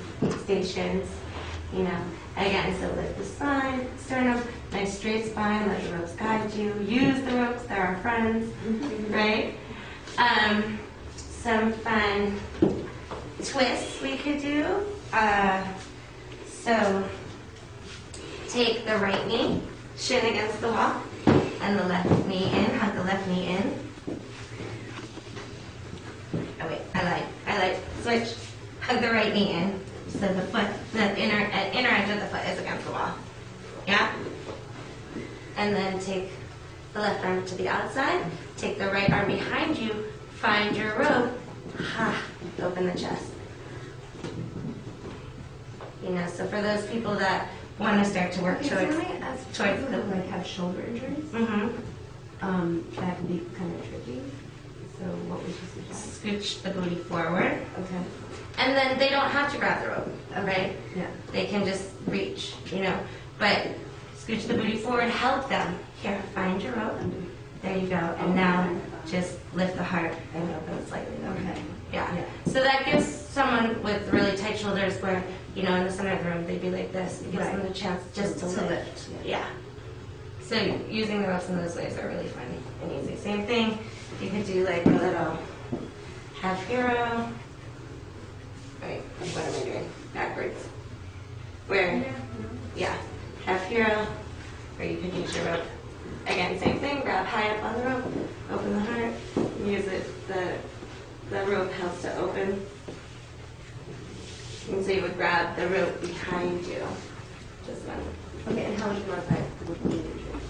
stations, Again, so lift the spine, sternum, nice straight spine, let the ropes guide you. Use the ropes, they're our friends, right? Some fun twists we could do. So take the right knee, shin against the wall, and the left knee in, hug the left knee in. Oh wait, I like, switch, hug the right knee in. So the foot, the inner edge of the foot is against the wall. Yeah? And then take the left arm to the outside, take the right arm behind you, find your rope, open the chest. So for those people that want to start to work towards the... like have shoulder injuries, that can be kind of tricky. So what would you suggest? Scooch the booty forward. Okay. And then they don't have to grab the rope, right? Yeah. They can just reach, But scooch the booty forward, help them. Here, find your rope. There you go. And now just lift the heart and open slightly. Okay. Yeah. So that gives someone with really tight shoulders where, in the center of the room, they'd be like this. It gives them the chance just to lift. Yeah. So using the ropes in those ways are really fun and easy. Same thing. You could do like a little half hero. Wait, what am I doing? Backwards. Where, half hero, where you could use your rope again, same thing, grab high up on the rope, open the heart, use it, the rope helps to open. And so you would grab the rope behind you, just one. Okay, and how would you modify it with knee injury?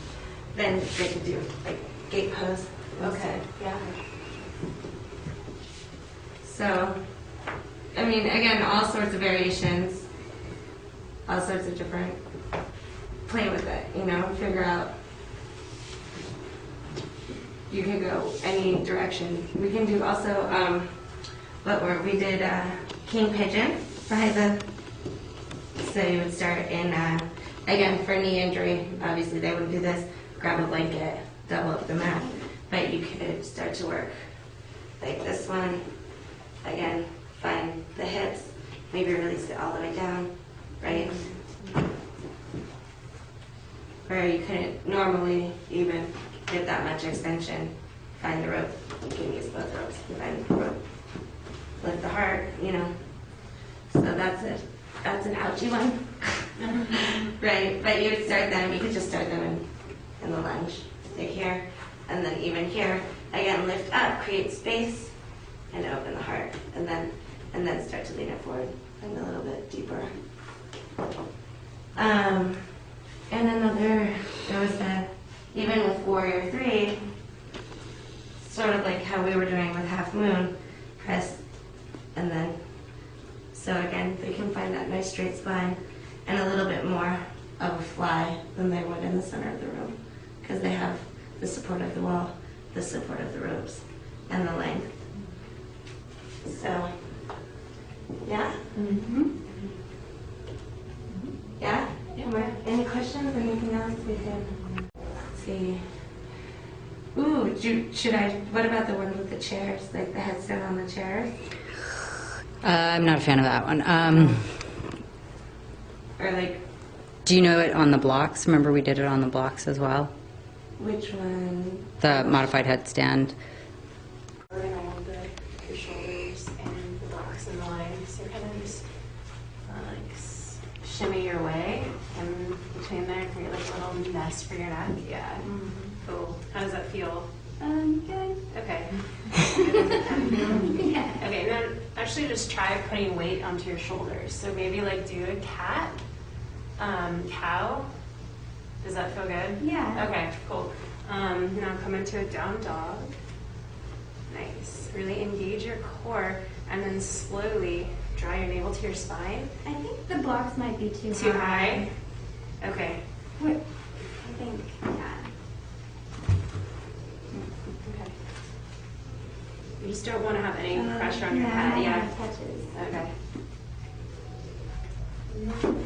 Then they could do like gate pose. Okay, yeah. So, I mean, again, all sorts of variations, all sorts of different, play with it, you know, figure out. You can go any direction. We can do also, we did king pigeon for Heiza. So you would start in, again, for knee injury, obviously they wouldn't do this, grab a blanket, double up the mat, but you could start to work like this one. Again, find the hips, maybe release it all the way down, right? Where you couldn't normally even get that much extension. Find the rope. You can use both ropes. Find the rope. Lift the heart, you know. So that's it. That's an ouchie one. Right? But you would start them, you could just start them in the lunge. Stick here, and then even here. Again, lift up, create space, and open the heart. And then start to lean it forward and a little bit deeper. And another, there was even with Warrior 3, sort of like how we were doing with Half Moon, press, and then, so again, they can find that nice straight spine and a little bit more of a fly than they would in the center of the room, because they have the support of the wall, the support of the ropes, and the length. So, yeah? Yeah? Any questions? Anything else we can see? Ooh, what about the one with the chairs, like the headstand on the chairs? I'm not a fan of that one. Or like, Do you know it on the blocks? Remember we did it on the blocks as well? which one? The modified headstand. Around your shoulders and the blocks and the lines. So kind of just shimmy your way, and between there, create like a little nest for your neck. Yeah. Cool. How does that feel? Good. Okay. Okay, then actually just try putting weight onto your shoulders. So maybe like do a cat, cow. Does that feel good? Yeah. Okay, cool. Now come into a down dog. Nice. Really engage your core, and then slowly draw your navel to your spine. I think the blocks might be too high. Too high? Okay. Wait, I think, yeah. Okay. You just don't want to have any pressure on your Yeah, head. Yeah. it touches. Okay. That's good.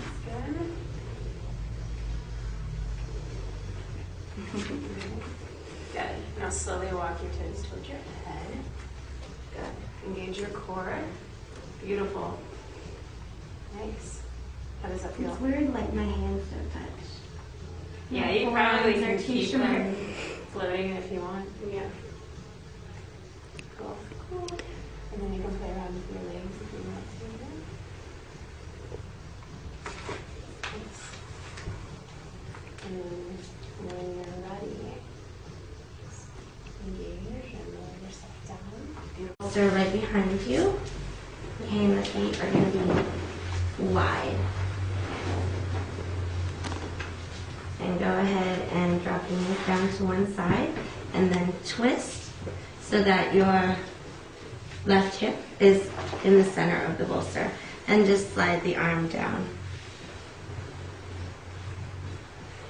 Good. Now slowly walk your toes towards your head. Good. Engage your core. Beautiful. Nice. How does that feel? It's weird, like my hands don't touch. Yeah, you My probably forearms can are too keep short. them floating if you want. Yeah. Cool. Cool. And then you can play around with your legs if you want to. Nice. And when you're ready, engage and lower yourself down. Beautiful. So right behind you. Okay, and the feet are going to be wide. And go ahead and drop your knees down to one side, and then twist so that your left hip is in the center of the bolster. And just slide the arm down.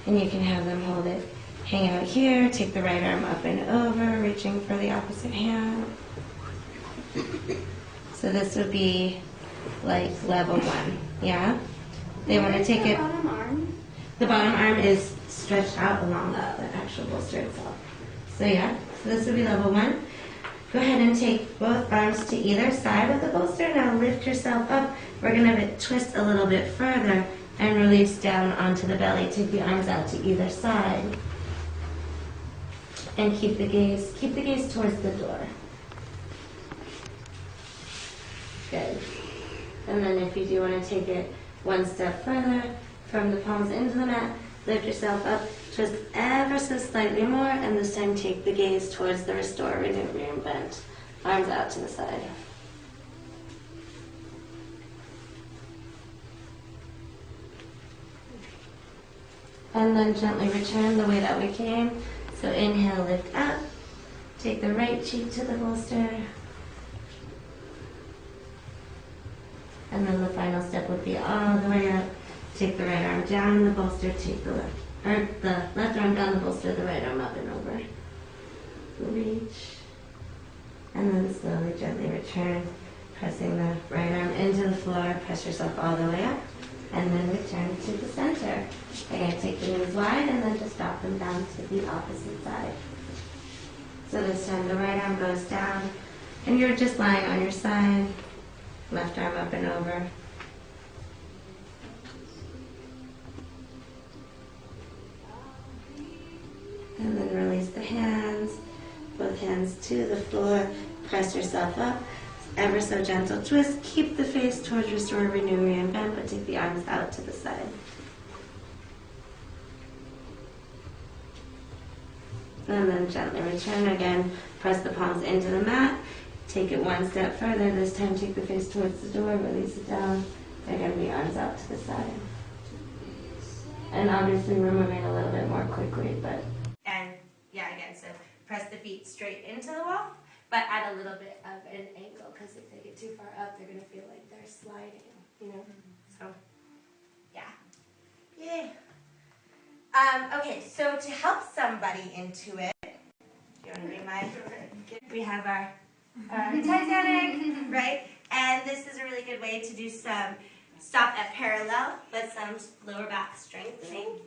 And you can have them hold it, hang out here, take the right arm up and over, reaching for the opposite hand. So this would be like level 1, yeah? They want to take it. Bottom arm. The bottom arm is stretched out along the actual bolster itself. So yeah, so this would be level 1. Go ahead and take both arms to either side of the bolster. Now lift yourself up. We're going to twist a little bit further and release down onto the belly. Take the arms out to either side. And keep the gaze towards the door. Good. And then if you do want to take it one step further, from the palms into the mat, lift yourself up, Twist ever so slightly more, and this time take the gaze towards the restore, renew, reinvent. Arms out to the side. And then gently return the way that we came. So inhale, lift up. Take the right cheek to the bolster. And then the final step would be all the way up. Take the right arm down the bolster, take the left arm down the bolster, the right arm up and over. Reach. And then slowly, gently return, pressing the right arm into the floor, press yourself all the way up, and then return to the center. Again, take the knees wide and then just drop them down to the opposite side. So this time the right arm goes down, and you're just lying on your side, left arm up and over. And then release the hands, both hands to the floor, press yourself up, ever so gentle twist, keep the face towards restore, renew, reinvent, but take the arms out to the side. And then gently return again, press the palms into the mat, take it one step further, this time take the face towards the door, release it down, again the arms out to the side. And obviously we're moving a little bit more quickly, but... And yeah, again, so press the feet straight into the wall, but at a little bit of an angle, because if they get too far up, they're going to feel like they're sliding, you know? So, yeah. Yay. Okay, so to help somebody into it, do you want to read my... We have our Titanic, right? And this is a really good way to do some stop at parallel, but some lower back strengthening.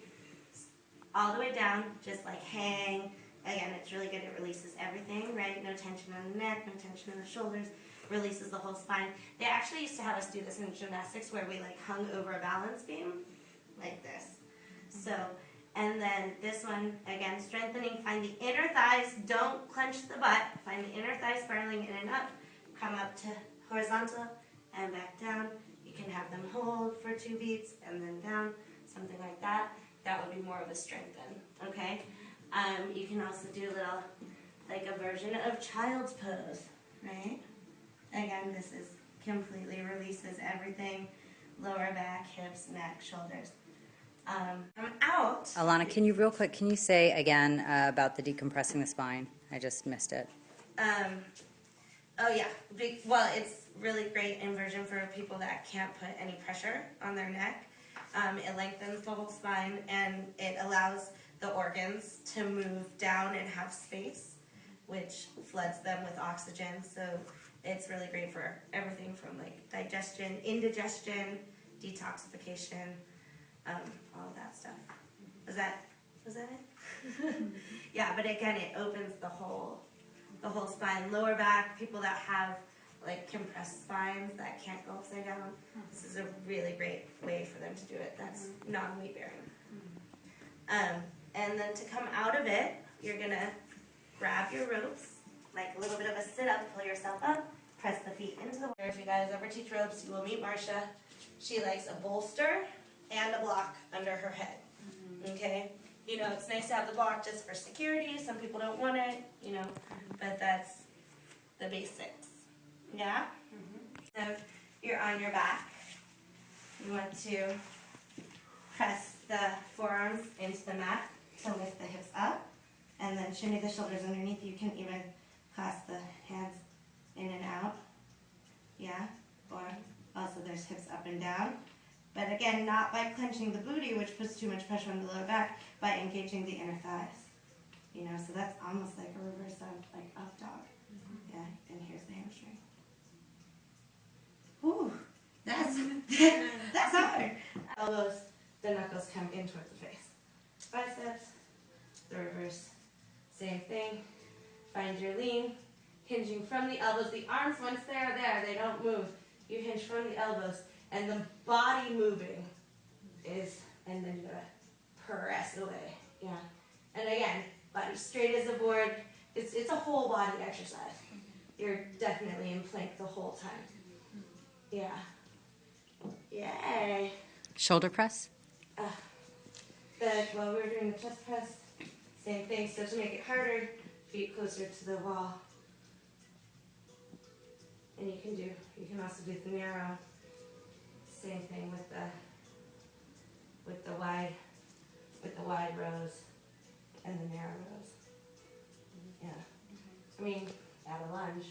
All the way down, just like hang. Again, it's really good. It releases everything, right? No tension on the neck, no tension in the shoulders. Releases the whole spine. They actually used to have us do this in gymnastics where we like hung over a balance beam, like this. So, and then this one, again, strengthening. Find the inner thighs. Don't clench the butt. Find the inner thighs spiraling in and up. Come up to horizontal and back down. You can have them hold for 2 beats and then down, something like that. That would be more of a strengthen, okay? You can also do a little, like a version of child's pose, right? Again, this is completely releases everything, lower back, hips, neck, shoulders. I'm out. Alana, can you say again about the decompressing the spine? I just missed it. Oh yeah, well, it's really great inversion for people that can't put any pressure on their neck. It lengthens the whole spine and it allows the organs to move down and have space, which floods them with oxygen. So it's really great for everything from like digestion, indigestion, detoxification, all of that stuff. Was that it? Yeah, but again, it opens the whole spine, lower back, people that have like compressed spines that can't go upside down. This is a really great way for them to do it. That's non-weight bearing. And then to come out of it, you're gonna grab your ropes, like a little bit of a sit up, pull yourself up, press the feet into the water. If you guys ever teach ropes, you will meet Marcia. She likes a bolster and a block under her head. Okay? You know, it's nice to have the block just for security. Some people don't want it, you know, but that's the basics. Yeah? So you're on your back. You want to press the forearms into the mat to lift the hips up, and then shimmy the shoulders underneath. You can even clasp the hands in and out. Yeah? Or also there's hips up and down. But again, not by clenching the booty, which puts too much pressure on the lower back, by engaging the inner thighs. You know, so that's almost like a reverse of like up dog. Yeah, and here's the hamstring. Ooh, that's hard. Elbows, the knuckles come in towards the face. Biceps, the reverse, same thing. Find your lean, hinging from the elbows. The arms, once they're there, they don't move. You hinge from the elbows, and the body moving is, and then you gotta press away. Yeah. And again, body straight as a board. It's a whole body exercise. You're definitely in plank the whole time. Yeah. Yay. Shoulder press? while we were doing the chest press, same thing. So to make it harder, feet closer to the wall. And you can also do the narrow. Same thing with the wide rows and the narrow rows. Yeah. I mean, at a lunge.